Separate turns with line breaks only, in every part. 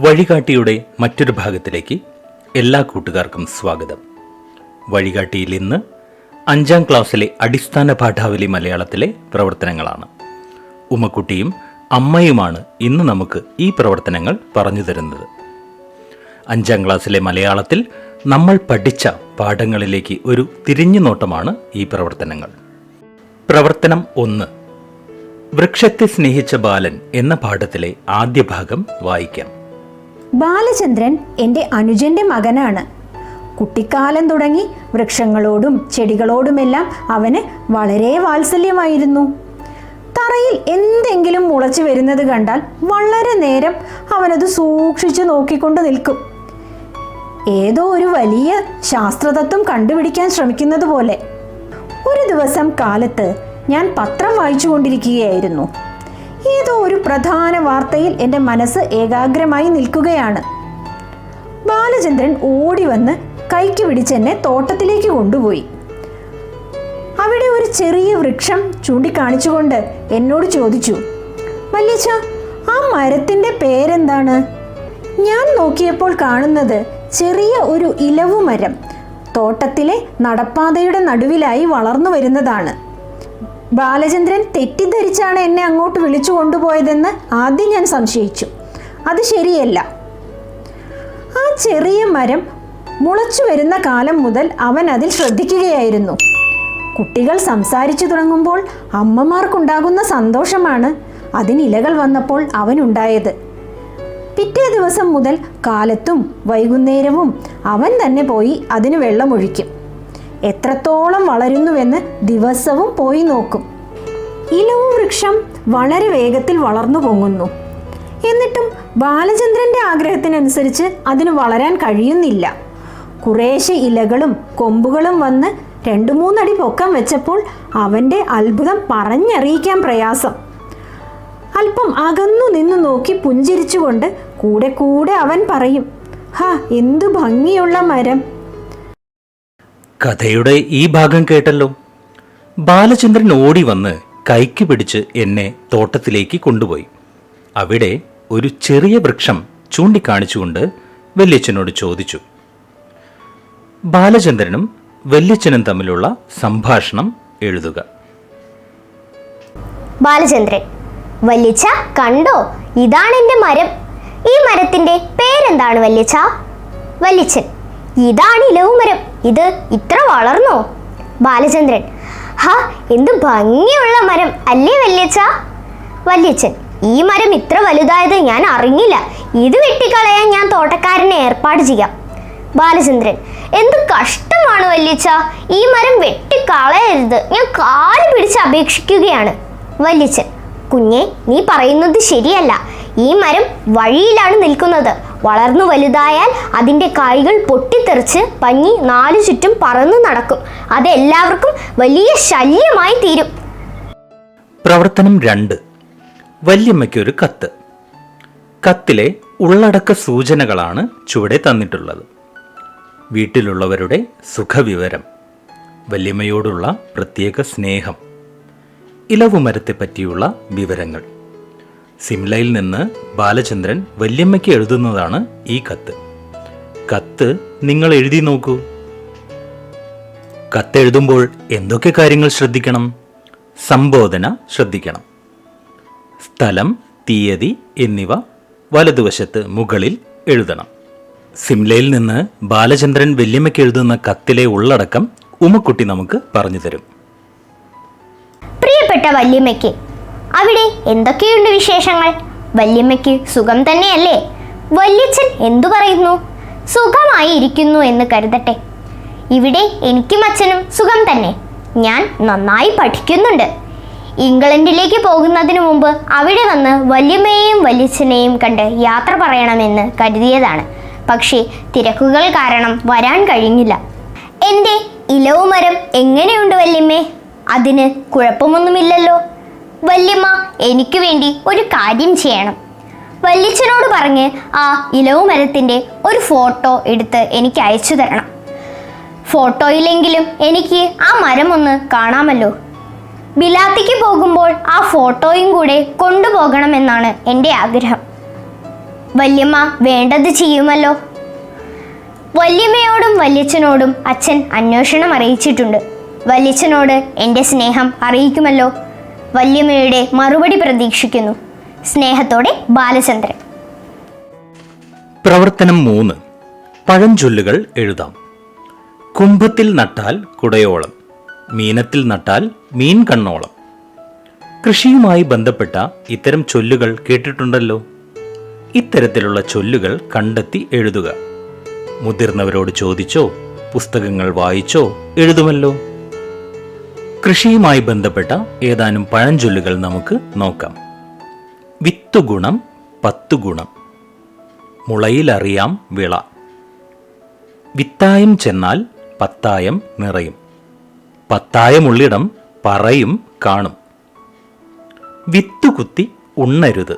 വഴികാട്ടിയുടെ മറ്റൊരു ഭാഗത്തിലേക്ക് എല്ലാ കൂട്ടുകാർക്കും സ്വാഗതം. വഴികാട്ടിയിൽ ഇന്ന് 5ാം ക്ലാസ്സിലെ അടിസ്ഥാന പാഠാവലി മലയാളത്തിലെ പ്രവർത്തനങ്ങളാണ്. ഉമ്മക്കുട്ടിയും അമ്മയുമാണ് ഇന്ന് നമുക്ക് ഈ പ്രവർത്തനങ്ങൾ പറഞ്ഞു തരുന്നത്. 5ാം ക്ലാസ്സിലെ മലയാളത്തിൽ നമ്മൾ പഠിച്ച പാഠങ്ങളിലേക്ക് ഒരു തിരിഞ്ഞു നോട്ടമാണ് ഈ പ്രവർത്തനങ്ങൾ. പ്രവർത്തനം 1, വൃക്ഷത്തെ സ്നേഹിച്ച ബാലൻ എന്ന പാഠത്തിലെ ആദ്യ ഭാഗം വായിക്കാം.
ബാലചന്ദ്രൻ എൻ്റെ അനുജന്റെ മകനാണ്. കുട്ടിക്കാലം തുടങ്ങി വൃക്ഷങ്ങളോടും ചെടികളോടുമെല്ലാം അവന് വളരെ വാത്സല്യമായിരുന്നു. തറയിൽ എന്തെങ്കിലും മുളച്ചു വരുന്നത് കണ്ടാൽ വളരെ നേരം അവനത് സൂക്ഷിച്ചു നോക്കിക്കൊണ്ട് നിൽക്കും. ഏതോ ഒരു വലിയ ശാസ്ത്രതത്വം കണ്ടുപിടിക്കാൻ ശ്രമിക്കുന്നത് പോലെ. ഒരു ദിവസം കാലത്ത് ഞാൻ പത്രം വായിച്ചു കൊണ്ടിരിക്കുകയായിരുന്നു. ഏതോ ഒരു പ്രധാന വാർത്തയിൽ എൻ്റെ മനസ്സ് ഏകാഗ്രമായി നിൽക്കുകയാണ്. ബാലചന്ദ്രൻ ഓടി വന്ന് കൈക്ക് പിടിച്ചെന്നെ തോട്ടത്തിലേക്ക് കൊണ്ടുപോയി. അവിടെ ഒരു ചെറിയ വൃക്ഷം ചൂണ്ടിക്കാണിച്ചുകൊണ്ട് എന്നോട് ചോദിച്ചു, വല്യച്ഛ, ആ മരത്തിൻ്റെ പേരെന്താണ്? ഞാൻ നോക്കിയപ്പോൾ കാണുന്നത് ചെറിയ ഒരു ഇലവുമരം തോട്ടത്തിലെ നടപ്പാതയുടെ നടുവിലായി വളർന്നു വരുന്നതാണ്. ബാലചന്ദ്രൻ തെറ്റിദ്ധരിച്ചാണ് എന്നെ അങ്ങോട്ട് വിളിച്ചു കൊണ്ടുപോയതെന്ന് ആദ്യം ഞാൻ സംശയിച്ചു. അത് ശരിയല്ല. ആ ചെറിയ മരം മുളച്ചു വരുന്ന കാലം മുതൽ അവൻ അതിൽ ശ്രദ്ധിക്കുകയായിരുന്നു. കുട്ടികൾ സംസാരിച്ചു തുടങ്ങുമ്പോൾ അമ്മമാർക്കുണ്ടാകുന്ന സന്തോഷമാണ് അതിന് ഇലകൾ വന്നപ്പോൾ അവനുണ്ടായത്. പിറ്റേ ദിവസം മുതൽ കാലത്തും വൈകുന്നേരവും അവൻ തന്നെ പോയി അതിന് വെള്ളമൊഴിക്കും. എത്രത്തോളം വളരുന്നുവെന്ന് ദിവസവും പോയി നോക്കും. ഇലവു വൃക്ഷം വളരെ വേഗത്തിൽ വളർന്നു പൊങ്ങുന്നു. എന്നിട്ടും ബാലചന്ദ്രന്റെ ആഗ്രഹത്തിനനുസരിച്ച് അതിന് വളരാൻ കഴിയുന്നില്ല. കുറേശ്ശെ ഇലകളും കൊമ്പുകളും വന്ന് 2-3 അടി പൊക്കം വെച്ചപ്പോൾ അവൻ്റെ അത്ഭുതം പറഞ്ഞറിയിക്കാൻ പ്രയാസം. അല്പം അകന്നു നിന്ന് നോക്കി പുഞ്ചിരിച്ചുകൊണ്ട് കൂടെ കൂടെ അവൻ പറയും, ഹാ, എന്തു ഭംഗിയുള്ള മരം.
കഥയുടെ ഈ ഭാഗം കേട്ടല്ലോ. ബാലചന്ദ്രൻ ഓടി വന്ന് കൈക്ക് പിടിച്ച് എന്നെ തോട്ടത്തിലേക്ക് കൊണ്ടുപോയി. അവിടെ ഒരു ചെറിയ വൃക്ഷം ചൂണ്ടിക്കാണിച്ചുകൊണ്ട് വല്യച്ഛനോട് ചോദിച്ചു. ബാലചന്ദ്രനും വല്യച്ഛനും തമ്മിലുള്ള സംഭാഷണം എഴുതുക.
ബാലചന്ദ്രൻ: വല്യച്ഛ, കണ്ടോ, ഇതാണ് എൻ്റെ മരം. ഈ മരത്തിന്റെ പേരെന്താണ് വല്യച്ഛ? വല്യച്ഛൻ: ഇതാണ് ഇലവുമരം. ഇത് ഇത്ര വളർന്നോ? ബാലചന്ദ്രൻ: ഹാ, എന്ത് ഭംഗിയുള്ള മരം അല്ലേ വല്യച്ഛ? വല്യച്ഛൻ: ഈ മരം ഇത്ര വലുതായത് ഞാൻ അറിഞ്ഞില്ല. ഇത് വെട്ടിക്കളയാൻ ഞാൻ തോട്ടക്കാരനെ ഏർപ്പാട് ചെയ്യാം. ബാലചന്ദ്രൻ: എന്ത് കഷ്ടമാണ് വല്യച്ഛ, ഈ മരം വെട്ടിക്കളയരുത്, ഞാൻ കാല് പിടിച്ച് അപേക്ഷിക്കുകയാണ്. വല്യച്ഛൻ: കുഞ്ഞെ, നീ പറയുന്നത് ശരിയല്ല. ഈ മരം വഴിയിലാണ് നിൽക്കുന്നത്. വളർന്നു വലുതായാൽ അതിൻ്റെ കായ്കൾ പൊട്ടിത്തെറിച്ച് പഞ്ഞി 4 ചുറ്റും പറന്നു നടക്കും. അത് എല്ലാവർക്കും വലിയ ശല്യമായി തീരും.
പ്രവർത്തനം 2, വല്യമ്മയ്ക്കൊരു കത്ത്. കത്തിലെ ഉള്ളടക്ക സൂചനകളാണ് ചുവടെ തന്നിട്ടുള്ളത്. വീട്ടിലുള്ളവരുടെ സുഖവിവരം, വല്യമ്മയോടുള്ള പ്രത്യേക സ്നേഹം, ഇലവുമരത്തെ പറ്റിയുള്ള വിവരങ്ങൾ. സിംലയിൽ നിന്ന് ബാലചന്ദ്രൻ വല്യമ്മയ്ക്ക് എഴുതുന്നതാണ് ഈ കത്ത്. കത്ത് നിങ്ങൾ എഴുതി നോക്കൂ. കത്തെഴുതുമ്പോൾ എന്തൊക്കെ കാര്യങ്ങൾ ശ്രദ്ധിക്കണം? സംബോധന ശ്രദ്ധിക്കണം. സ്ഥലം, തീയതി എന്നിവ വലതുവശത്ത് മുകളിൽ എഴുതണം. സിംലയിൽ നിന്ന് ബാലചന്ദ്രൻ വല്യമ്മയ്ക്ക് എഴുതുന്ന കത്തിലെ ഉള്ളടക്കം ഉമ്മക്കുട്ടി നമുക്ക് പറഞ്ഞു തരും.
പ്രിയപ്പെട്ട വല്യമ്മയ്ക്ക്, അവിടെ എന്തൊക്കെയുണ്ട് വിശേഷങ്ങൾ? വല്യമ്മയ്ക്ക് സുഖം തന്നെയല്ലേ? വല്യച്ഛൻ എന്തു പറയുന്നു? സുഖമായി ഇരിക്കുന്നു എന്ന് കരുതട്ടെ. ഇവിടെ എനിക്കും അച്ഛനും സുഖം തന്നെ. ഞാൻ നന്നായി പഠിക്കുന്നുണ്ട്. ഇംഗ്ലണ്ടിലേക്ക് പോകുന്നതിന് മുമ്പ് അവിടെ വന്ന് വല്യമ്മയെയും വല്യച്ഛനെയും കണ്ട് യാത്ര പറയണമെന്ന് കരുതിയതാണ്. പക്ഷേ തിരക്കുകൾ കാരണം വരാൻ കഴിഞ്ഞില്ല. എൻ്റെ ഇലവുമരം എങ്ങനെയുണ്ട് വല്യമ്മേ? അതിന് കുഴപ്പമൊന്നുമില്ലല്ലോ. വല്യമ്മ എനിക്ക് വേണ്ടി ഒരു കാര്യം ചെയ്യണം. വല്യച്ഛനോട് പറഞ്ഞ് ആ ഇലവുമരത്തിൻ്റെ ഒരു ഫോട്ടോ എടുത്ത് എനിക്ക് അയച്ചു തരണം. ഫോട്ടോയിലെങ്കിലും എനിക്ക് ആ മരം ഒന്ന് കാണാമല്ലോ. ബിലാത്തിക്ക് പോകുമ്പോൾ ആ ഫോട്ടോയും കൂടെ കൊണ്ടുപോകണമെന്നാണ് എൻ്റെ ആഗ്രഹം. വല്യമ്മ വേണ്ടത് ചെയ്യുമല്ലോ. വല്യമ്മയോടും വല്യച്ഛനോടും അച്ഛൻ അന്വേഷണം അറിയിച്ചിട്ടുണ്ട്. വല്യച്ഛനോട് എൻ്റെ സ്നേഹം അറിയിക്കുമല്ലോ. വല്യമ്മയുടെ മറുപടി പ്രതീക്ഷിക്കുന്നു. സ്നേഹത്തോടെ ബാലചന്ദ്രൻ.
പ്രവർത്തനം 3. പഴഞ്ചൊല്ലുകൾ എഴുതാം. കുംഭത്തിൽ നട്ടാൽ കുടയോളം, മീനത്തിൽ നട്ടാൽ മീൻ കണ്ണോളം. കൃഷിയുമായി ബന്ധപ്പെട്ട ഇത്തരം ചൊല്ലുകൾ കേട്ടിട്ടുണ്ടല്ലോ. ഇത്തരത്തിലുള്ള ചൊല്ലുകൾ കണ്ടെത്തി എഴുതുക. മുതിർന്നവരോട് ചോദിച്ചോ പുസ്തകങ്ങൾ വായിച്ചോ എഴുതുമല്ലോ. കൃഷിയുമായി ബന്ധപ്പെട്ട ഏതാനും പഴഞ്ചൊല്ലുകൾ നമുക്ക് നോക്കാം. വിത്തുഗുണം 10 ഗുണം, മുളയിലറിയാം വിള. വിത്തായം ചെന്നാൽ പത്തായം നിറയും, പത്തായമുള്ളിടം പറയും കാണും. വിത്തുകുത്തി ഉണ്ണരുത്,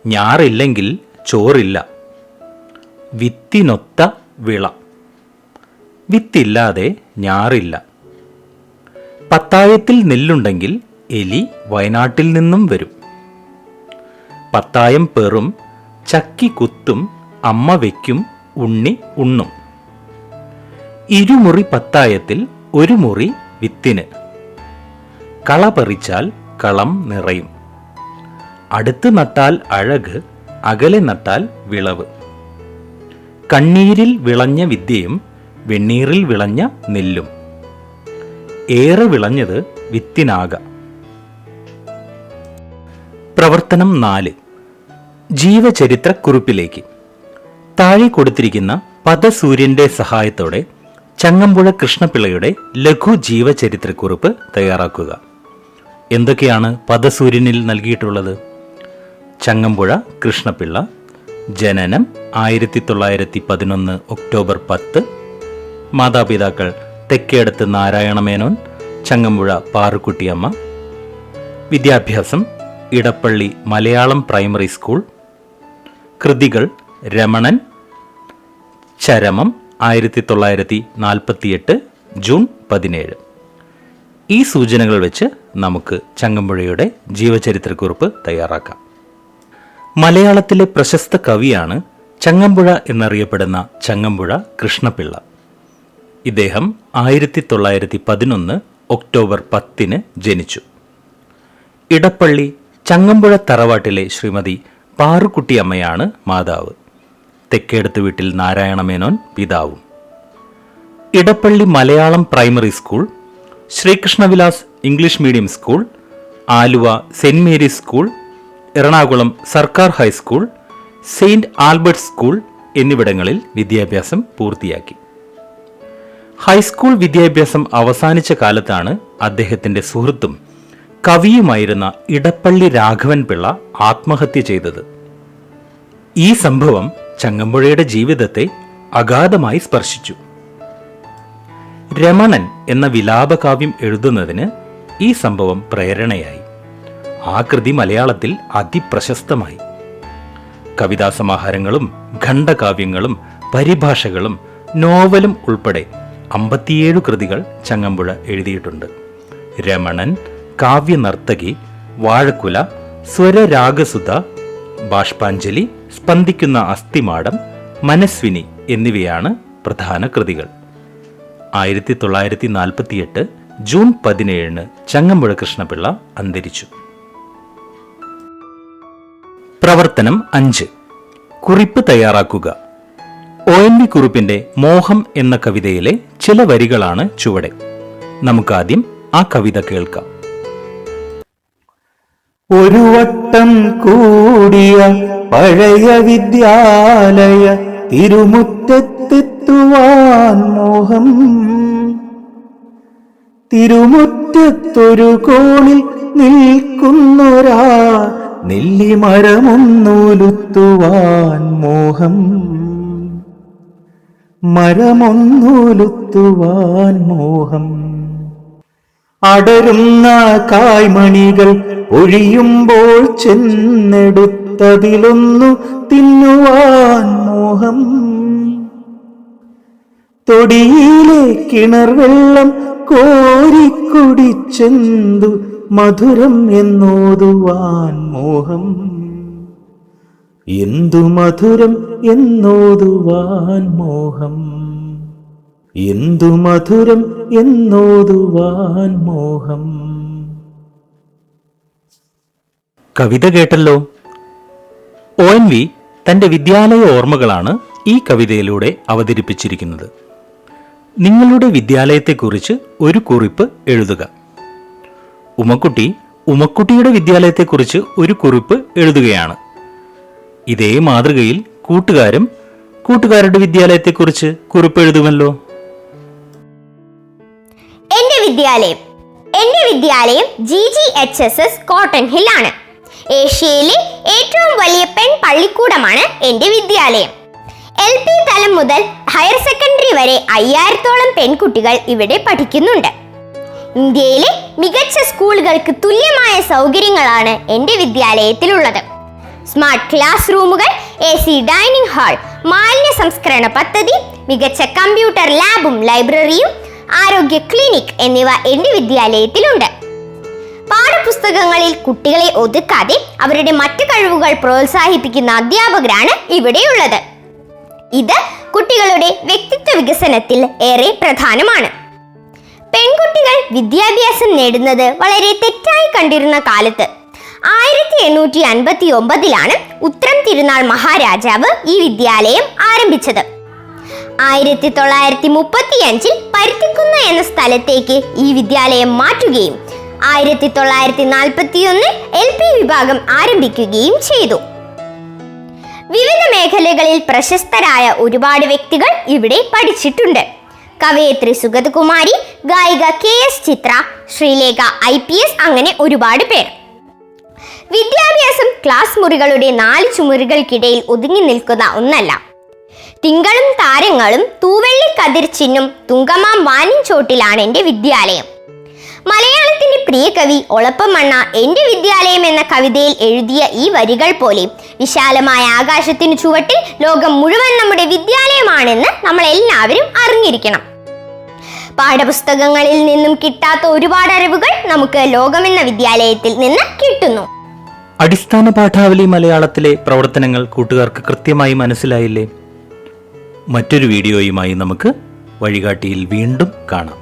ഞാറില്ലെങ്കിൽ ചോറില്ല. വിത്തിനൊത്ത വിള, വിത്തില്ലാതെ ഞാറില്ല. പത്തായത്തിൽ നെല്ലുണ്ടെങ്കിൽ എലി വയനാട്ടിൽ നിന്നും വരും. പത്തായം പെറും ചക്കി കുത്തും അമ്മ വയ്ക്കും ഉണ്ണി ഉണ്ണും. ഇരുമുറി പത്തായത്തിൽ ഒരു മുറി വിത്തിന്, കള പറിച്ചാൽ കളം നിറയും. അടുത്ത് നട്ടാൽ അഴക്, അകലെ നട്ടാൽ വിളവ്. കണ്ണീരിൽ വിളഞ്ഞ വിദ്യയും വെണ്ണീറിൽ വിളഞ്ഞ നെല്ലും. ഏറെ വിളഞ്ഞത് വിത്തിനാക. പ്രവർത്തനം 4. ജീവചരിത്രക്കുറിപ്പിലേക്ക്. താഴെ കൊടുത്തിരിക്കുന്ന പദസൂര്യന്റെ സഹായത്തോടെ ചങ്ങമ്പുഴ കൃഷ്ണപിള്ളയുടെ ലഘു ജീവചരിത്രക്കുറിപ്പ് തയ്യാറാക്കുക. എന്തൊക്കെയാണ് പദസൂര്യനിൽ നൽകിയിട്ടുള്ളത്? ചങ്ങമ്പുഴ കൃഷ്ണപിള്ള, ജനനം 1911 ഒക്ടോബർ 10. മാതാപിതാക്കൾ തെക്കേടത്ത് നാരായണമേനോൻ, ചങ്ങമ്പുഴ പാറുക്കുട്ടിയമ്മ. വിദ്യാഭ്യാസം ഇടപ്പള്ളി മലയാളം പ്രൈമറി സ്കൂൾ. കൃതികൾ രമണൻ, ചരമം 1948 ജൂൺ 17. ഈ സൂചനകൾ വെച്ച് നമുക്ക് ചങ്ങമ്പുഴയുടെ ജീവചരിത്രക്കുറിപ്പ് തയ്യാറാക്കാം. മലയാളത്തിലെ പ്രശസ്ത കവിയാണ് ചങ്ങമ്പുഴ എന്നറിയപ്പെടുന്ന ചങ്ങമ്പുഴ കൃഷ്ണപിള്ള. ഇദ്ദേഹം 1911 ഒക്ടോബർ 10 ജനിച്ചു. ഇടപ്പള്ളി ചങ്ങമ്പുഴ തറവാട്ടിലെ ശ്രീമതി പാറുക്കുട്ടിയമ്മയാണ് മാതാവ്. തെക്കേടത്ത് വീട്ടിൽ നാരായണമേനോൻ പിതാവും. Edappally Malayalam primary school, Sreekrishna Vilas English medium school, Aluva saint Mary's school, Ernakulam സർക്കാർ ഹൈസ്കൂൾ, സെയിന്റ് ആൽബർട്ട് സ്കൂൾ എന്നിവിടങ്ങളിൽ വിദ്യാഭ്യാസം പൂർത്തിയാക്കി. ഹൈസ്കൂൾ വിദ്യാഭ്യാസം അവസാനിച്ച കാലത്താണ് അദ്ദേഹത്തിന്റെ സുഹൃത്തും കവിയുമായിരുന്ന ഇടപ്പള്ളി രാഘവൻ പിള്ള ആത്മഹത്യ ചെയ്തത്. ഈ സംഭവം ചങ്ങമ്പുഴയുടെ ജീവിതത്തെ അഗാധമായി സ്പർശിച്ചു. രമണൻ എന്ന വിലാപകാവ്യം എഴുതുന്നതിന് ഈ സംഭവം പ്രേരണയായി. ആ കൃതി മലയാളത്തിൽ അതിപ്രശസ്തമായി. കവിതാസമാഹാരങ്ങളും ഖണ്ഡകാവ്യങ്ങളും പരിഭാഷകളും നോവലും ഉൾപ്പെടെ 57 കൃതികൾ ചങ്ങമ്പുഴ എഴുതിയിട്ടുണ്ട്. രമണൻ, കാവ്യനർത്തകി, വാഴക്കുല, സ്വരരാഗസുധ, ബാഷ്പാഞ്ജലി, സ്പന്ദിക്കുന്ന അസ്ഥിമാടം, മനസ്വിനി എന്നിവയാണ് പ്രധാന കൃതികൾ. 1948 ജൂൺ 17 ചങ്ങമ്പുഴ കൃഷ്ണപിള്ള അന്തരിച്ചു. പ്രവർത്തനം 5. കുറിപ്പ് തയ്യാറാക്കുക. ONV കുറുപ്പിന്റെ മോഹം എന്ന കവിതയിലെ ചില വരികളാണ് ചുവടെ. നമുക്കാദ്യം ആ കവിത കേൾക്കാം.
ഒരു വട്ടം കൂടിയ പഴയ വിദ്യാലയ തിരുമുറ്റത്തെത്തുവാൻ മോഹം. തിരുമുറ്റത്തൊരു കോണിൽ നിൽക്കുന്നൊരാ നെല്ലിമരമൊന്നുലുത്തുവാൻ മോഹം. മരമൊന്നുലുത്തുവാൻ മോഹം. അടരുന്ന കായ്മണികൾ ഒഴിയുമ്പോൾ ചെന്നെടുത്തതിലൊന്നു തിന്നുവാൻ മോഹം. തൊടിയിലെ കിണർ വെള്ളം കോരിക്കുടിച്ചെന്തു മധുരം എന്നോതുവാൻ മോഹം. എന്തു മധുരം എന്നോതുവാൻ മോഹം, എന്തു മധുരം എന്നോതുവാൻ മോഹം.
കവിത കേട്ടല്ലോ. ONV തന്റെ വിദ്യാലയ ഓർമ്മകളാണ് ഈ കവിതയിലൂടെ അവതരിപ്പിച്ചിരിക്കുന്നത്. നിങ്ങളുടെ വിദ്യാലയത്തെക്കുറിച്ച് ഒരു കുറിപ്പ് എഴുതുക. ഉമ്മക്കുട്ടിയുടെ വിദ്യാലയത്തെക്കുറിച്ച് ഒരു കുറിപ്പ് എഴുതുകയാണ്. ഇതേ മാതൃകയിൽ കൂട്ടുകാരുടെ വിദ്യാലയത്തെക്കുറിച്ച് കുറിപ്പ് എഴുതുമല്ലോ.
എന്റെ വിദ്യാലയം GGHSS കോട്ടൺ ഹിൽ ആണ്. ഏഷ്യയിലെ ഏറ്റവും വലിയ പെൺ പള്ളിക്കൂടമാണ് എന്റെ വിദ്യാലയം. LP തലം മുതൽ ഹയർ സെക്കൻഡറി വരെ 5000-ഓളം പെൺകുട്ടികൾ ഇവിടെ പഠിക്കുന്നുണ്ട്. ഇന്ത്യയിലെ മികച്ച സ്കൂളുകൾക്ക് തുല്യമായ സൗകര്യങ്ങളാണ് എന്റെ വിദ്യാലയത്തിലുള്ളത്. സ്മാർട്ട് ക്ലാസ് റൂമുകൾ, AC ഡൈനിങ് ഹാൾ, മാലിന്യ സംസ്കരണ പദ്ധതി, മികച്ച കമ്പ്യൂട്ടർ ലാബും ലൈബ്രറിയും, ആരോഗ്യ ക്ലിനിക് എന്നിവ എന്റെ വിദ്യാലയത്തിലുണ്ട്. പാഠപുസ്തകങ്ങളിൽ കുട്ടികളെ ഒതുക്കാതെ അവരുടെ മറ്റു കഴിവുകൾ പ്രോത്സാഹിപ്പിക്കുന്ന അധ്യാപകരാണ് ഇവിടെയുള്ളത്. ഇത് കുട്ടികളുടെ വ്യക്തിത്വ വികസനത്തിൽ ഏറെ പ്രധാനമാണ്. പെൺകുട്ടികൾ വിദ്യാഭ്യാസം നേടുന്നത് വളരെ തെറ്റായി കണ്ടിരുന്ന കാലത്ത് 1859 ഉത്രം തിരുനാൾ മഹാരാജാവ് ഈ വിദ്യാലയം ആരംഭിച്ചത്. 1935 പരുത്തിക്കുന്ന് എന്ന സ്ഥലത്തേക്ക് ഈ വിദ്യാലയം മാറ്റുകയും 1941 LP വിഭാഗം ആരംഭിക്കുകയും ചെയ്തു. വിവിധ മേഖലകളിൽ പ്രശസ്തരായ ഒരുപാട് വ്യക്തികൾ ഇവിടെ പഠിച്ചിട്ടുണ്ട്. കവയത്രി സുഗതകുമാരി, ഗായിക KS ചിത്ര, ശ്രീലേഖ IPS, അങ്ങനെ ഒരുപാട് പേർ. വിദ്യാഭ്യാസം ക്ലാസ് മുറികളുടെ 4 ചുമരുകൾക്കിടയിൽ ഒതുങ്ങി നിൽക്കുന്ന ഒന്നല്ല. തിങ്കളും താരങ്ങളും തൂവെള്ളി കതിർച്ചിന്നും തുങ്കമാം വാനിൻ ചോട്ടിലാണ് എൻ്റെ വിദ്യാലയം. മലയാളത്തിന്റെ പ്രിയ കവി ഒളപ്പമണ്ണ എൻ്റെ വിദ്യാലയം എന്ന കവിതയിൽ എഴുതിയ ഈ വരികൾ പോലെ വിശാലമായ ആകാശത്തിനു ചുവട്ടിൽ ലോകം മുഴുവൻ നമ്മുടെ വിദ്യാലയമാണെന്ന് നമ്മൾ എല്ലാവരും അറിഞ്ഞിരിക്കണം. പാഠപുസ്തകങ്ങളിൽ നിന്നും കിട്ടാത്ത ഒരുപാട് അറിവുകൾ നമുക്ക് ലോകമെന്ന വിദ്യാലയത്തിൽ നിന്ന് കിട്ടുന്നു.
അടിസ്ഥാന പാഠാവലി മലയാളത്തിലെ പ്രവർത്തനങ്ങൾ കൂട്ടുകാർക്ക് കൃത്യമായി മനസ്സിലായില്ലേ? മറ്റൊരു വീഡിയോയുമായി നമുക്ക് വഴികാട്ടിയിൽ വീണ്ടും കാണാം.